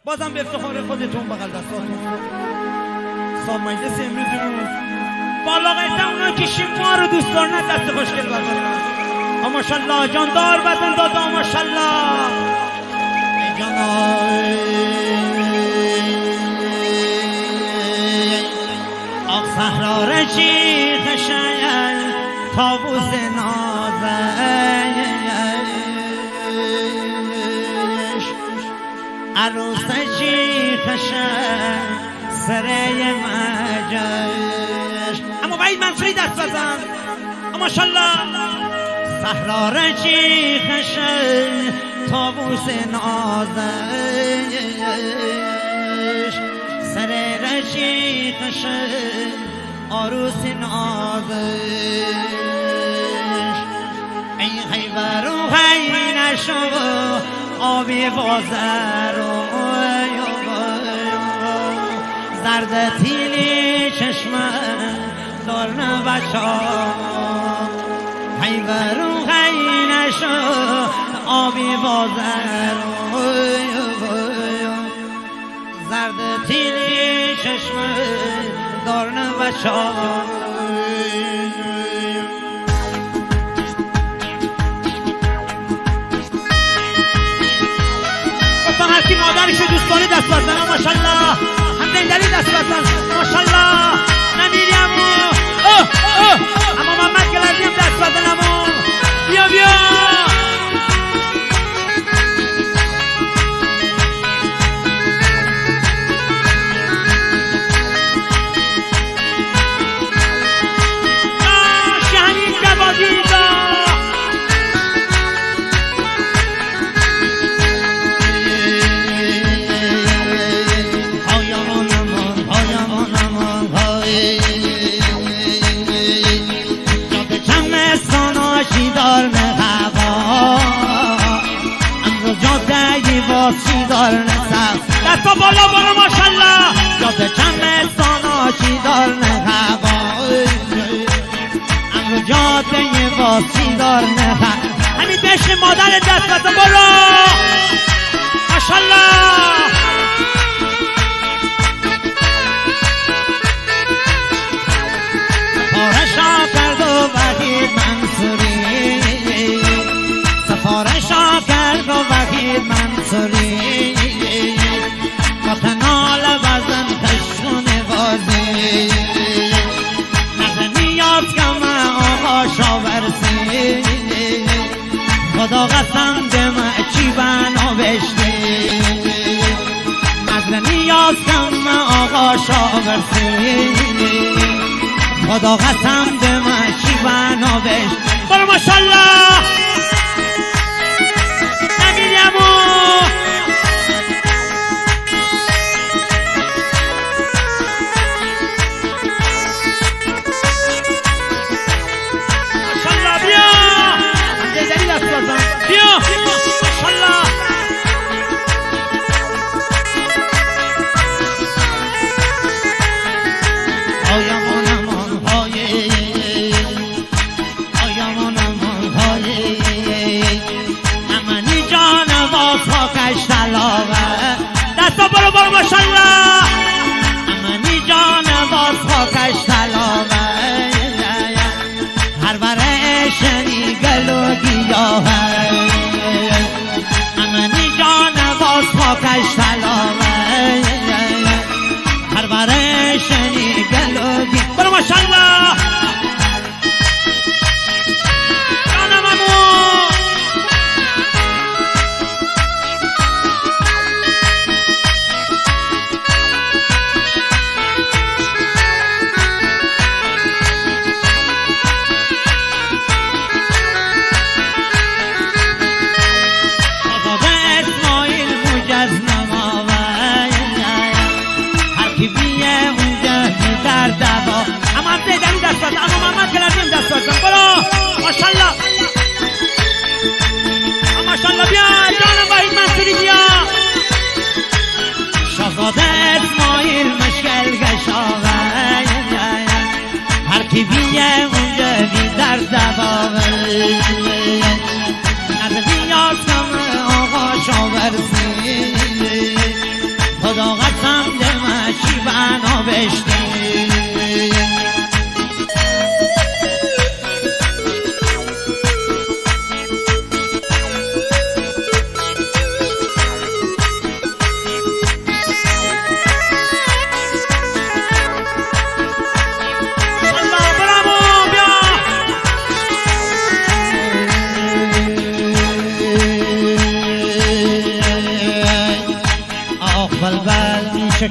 بازم به افتخار خودتون بغل دستاتون صاحب مجلس امروز بالاقیده اونا که شما رو دوست دارن دست خوشگل بردارن. ماشاءالله جاندار بدن دادا ماشاءالله آق صحرا رشی خشن تابوس نازش عروس چی خشن سره مجش. اما وحید منصوری دست بزن ماشاءالله. صحرا رچی خشن طاووس نازش سر رچی خشن عروس نازش. ای خیبر و خینشو آبی بازر و زرد تیلی چشمه دارن بچه خیبر و خینشو آبی بازر زرد تیلی چشمه دارن بچه گفتم هرکی مادرشو دوست داره دست بزنه ماشاءالله. همدلی دست بزن ماشاءالله. نمیری اما محمد گلردی هم دست بزن. اما بیا بیا شهنی کبابی چی دار نسف دستا بالا بالا ماشاءالله. جاده چمستان چی دار نهوا امرو جاده واسی دار نهوا. همین بشن مادر دست بزن برو ماشاءالله. سفارشا کرد و وحید منصوری سفارشا کرد و وحید منصوری متنال وزن خشون بازی نظر نیاز کم آقا شاورسی خدا قسم دمه چی بنا بشتی نظر نیاز کم آقا شاورسی خدا قسم دمه چی بنا بشتی. برو ماشاءالله برو برو ماشاءالله. امانی جان باز خاکش طلابه هر بره شنی گلو گیاهه امانی جان باز خاکش طلابه هر بره شنی گلو گیاهه. برو ماشاءالله اما محمد گلردی دست بزن برو ماشاءالله ماشاءالله. بیا جانم وحید منصوری بیا. شاهزاده اسماعیل مشکل گشاوه هر کی بیه اونجا بی در دباوه نظر نیاز کم آقا شاورسی خدا قسم دمشی بنا بشتی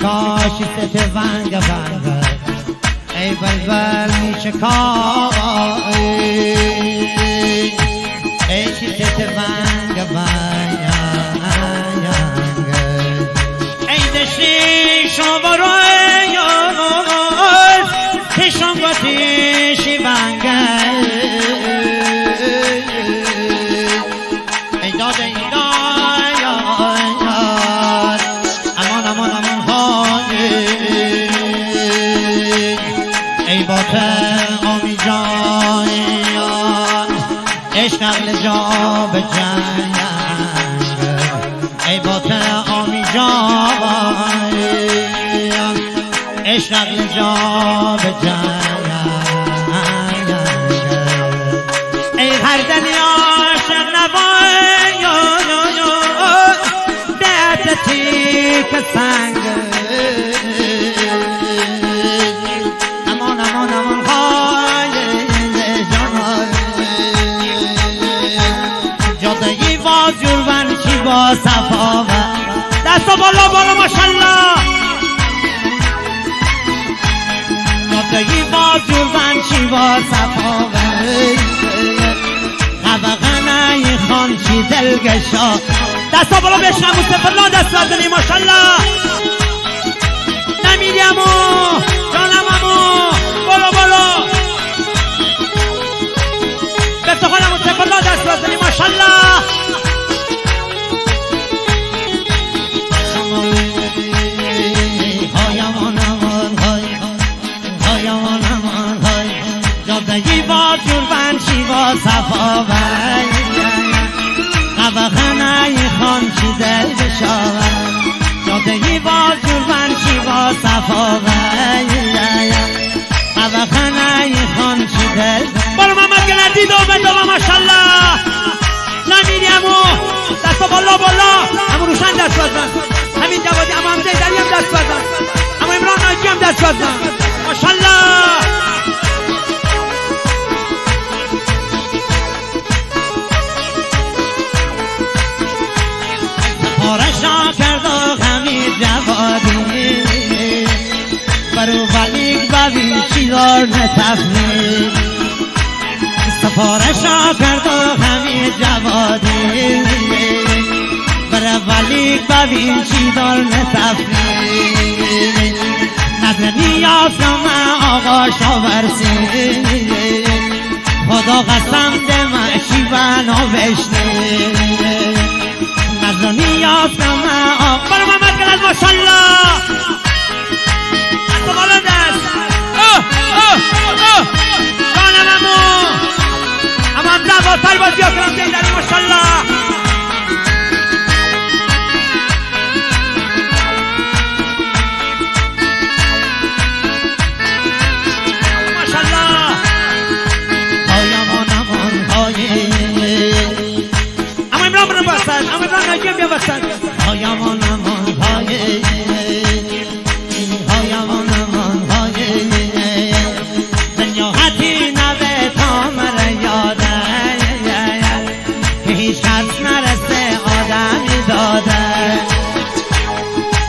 کاشی ست ونگ ونگ ای بلبل میشکای ای چی ست ونگ ونگ ای دشتی شما روی تشم گوتیشی ونگ ای داده ای ای باطن آمی جایان عشق عقل جا به جنگ ای باطن آمی جایان عشق عقل جا به جنگ ای هر دلی عاشق نبایان دهتتی که سنگ با صفا دست بالا بالا ماشالله ناتگی با جوزن چی با صفا غبغنه خان چی دلگشا دست بالا بشنم مصطفی دست بزنی ماشالله نمیدیمو جانممو بالا بالا بفتخانم مصطفی دست بزنی ماشالله جادگی با جربن چی با صفا غبغنه خان چی دل بشاون جادگی با جربن چی با صفا غبغنه خان چی دل برو محمد گلردی دو بدو ماشالله نمیدیمو دست بالا بالا همون روشن دست بزن همین جوادی اما همزه دری هم دست بزن اما امران ناجی هم دست بزن ماشالله پارشا کرد و همین جوادی برو ولیک ببین چی دار نتفنی سفارشا کرد و همین جوادی برو ولیک ببین چی دار نتفنی نظر نیاز کم آقا شاورسی خدا قسم دمشی بنا بشنی نظر نیاز کم آقا برو محمد گلد ماشالله دست بالا دست جانممو اما هم زباتر بازی ها کنم دیدنی ماشالله هایمان امان های هایمان امان های دنیا حتی نوه تا مره یاده که هیچ کس نرسته آدمی داده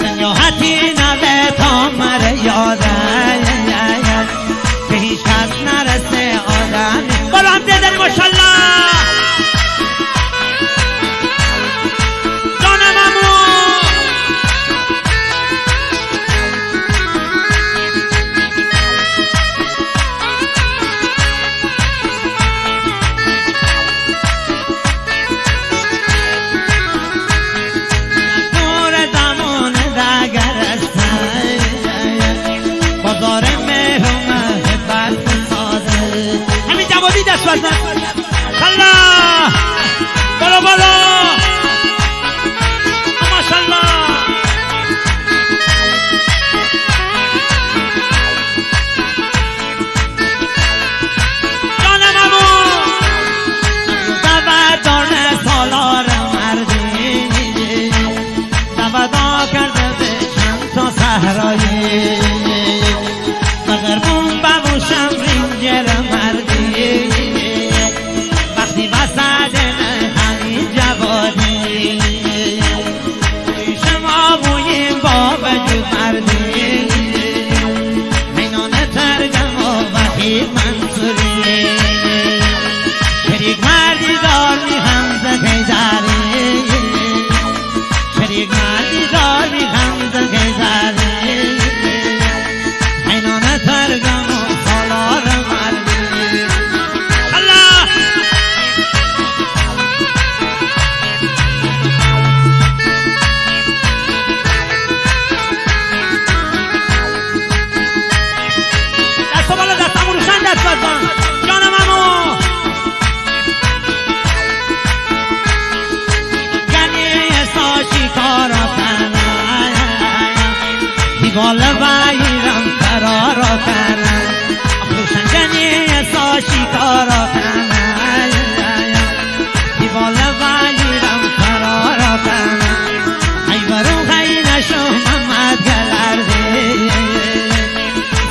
دنیا حتی نوه تا مره یاده که هیچ کس نرسته آدمی بالا هم دیدنی ماشالله الله بالا بالا ماشالله برمون بموشم رینجر مردی وقتی وسط همین جوادی شما بوییم با وجود مردی مینان ترگم و وحید منصوری شریک مردی دار می همزه قیزاری شریک مردی دار می همزه قیزاری مینان ترگم و سالار مردی الله دست بالا دست همون روشن دست بزن جانم امو گنی ساشی کارا کنن دیوال بایرم قرارا کنن روشن گنی ساشی کارا کنن دیوال بایرم قرارا کنن ای برون خی نشو محمد گلرده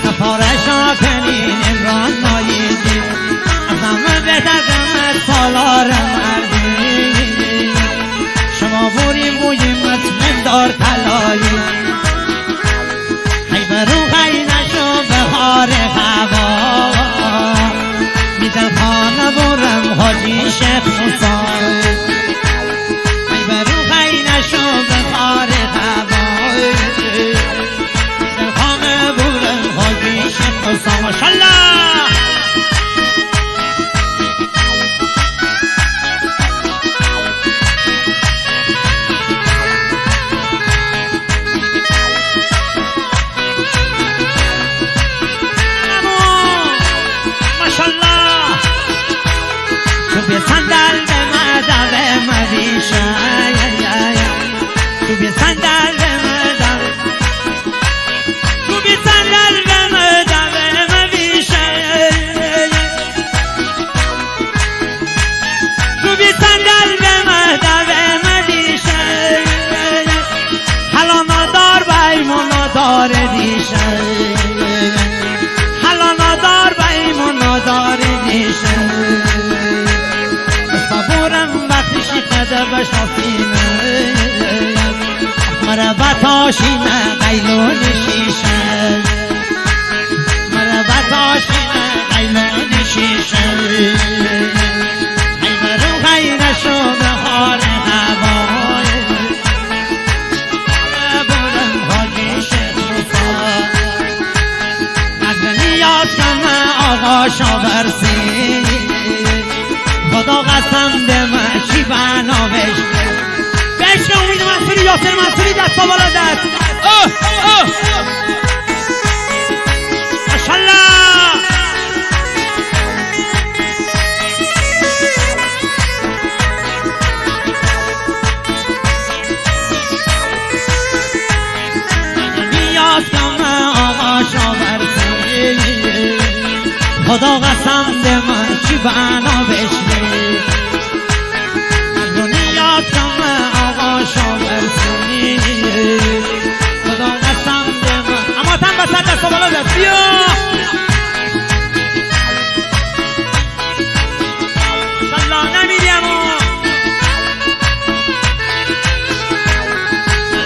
سفارشا کنین امران مایدی از همه بهتر سالار مردی شما بوریم بویم مطمئن دار تلایی ای برو خی نشو بهار هوا میدل خانه برم حاجی شیخ موسی ای برو خی نشو بهار هوا میدل خانه برم حاجی شیخ موسی ماشالله تو به صندل به مدوه مریشه تو به صندل به مدوه تو به صندل به مدوه مریشه تو به صندل به مدوه مریشه حالا ندار بایمون ندار دیشه حالا ندار بایمون ندار دیشه بشناسینه مربت آشینه قیلون شیشه مربت آشینه قیلون شیشه ای برو خی نشو بهار هوای برم حاجی شیخ موسی نظر نیاز کنه آقا شاورسی خدا قسم به من چی بنامش بشک امید منصوری یاسر منصوری دست بالا دست ماشالله نیاز کم آقا شاورسی خدا قسم به من چی بنا بشنی دنیا کم آقا شاورسی خدا قسم به من اما تن بسد دست بالا دست بیا انشالله نمیریم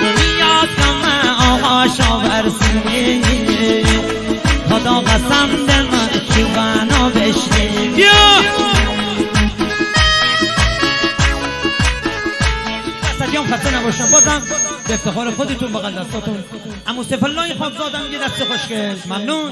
دنیا کم آقا شاورسی خدا قسم به من چی بنا بشنی بیا دستیام خسته نباشم بازم به افتخار خودتون بغل دستاتون عمو سیف الله خاکزادم یه دست خوشگل ممنون